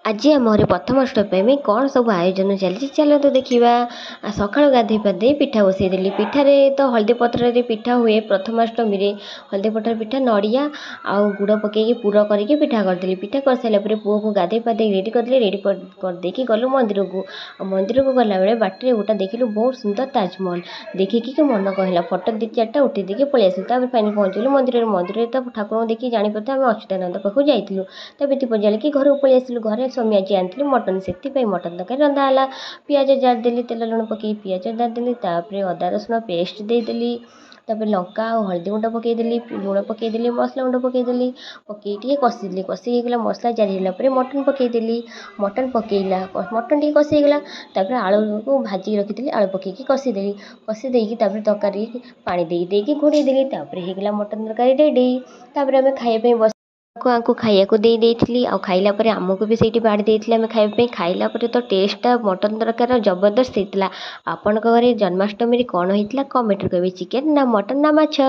आज आम घरे प्रथमाष्टमी कौन सब आयोजन चली चलते देखा। सका गाधे पाधे पिठा बसईदेली। पिठारे तो हलदी पत्र पिठा हुए प्रथमाष्टमी हलदी पत्र पिठा नड़िया आउ गुड़ पकईकि पुर करके पिठा करदेली। पिठा कर सारापर पुओ को गाधे पाधे रेडी करदेली। रेडी करदेकी गलु मंदिर को। मंदिर को गला बेले बाटे गोटा देखिलु बहुत सुंदर ताजमहल। देखिकी मन कहला फटो दी चार्टा उठे देकी पलि आसिलु। फाइनाल पहुँचलु मंदिर। मंदिर तो ठाकुर देखिए जापर आम अच्युतानंद पाखु जाइलु। बीती बजाल कि घर पलि आसिलु। घर स्वामी आज आनी मटन से मटन तक रंधा है। पिज जारदेली तेल लुण पकई पिज जारदेली। अदा रसुण पेस्ट देदेली। तापर लंका और हल्दी गुंड पकईदेली। लुण पकईदेली मसला गुंड पकईदेली। पकई टे कषिदेली। कषि होगा मसला जारी मटन पकईदेली। मटन पकईला मटन टे कषिगला। आलू को भाजी रखी आलू पकईकि कषिदेली। कषिदेकी तरकारी पानी देकी घोड़ेदेली। होगा मटन तरकारी रेडी। आम खाइबा बस को खाया को दे देइथिली। आ खाइला परे आमको भी सेठी बाड़ी देइथिले। आम खाइबा खाइला परे तो टेस्टटा मटन तरकारी जबरदस्त होइतिला। आपनक घरे जन्माष्टमी कौन होइतिला कमेंट करिवे चिकेन ना मटन ना माछ।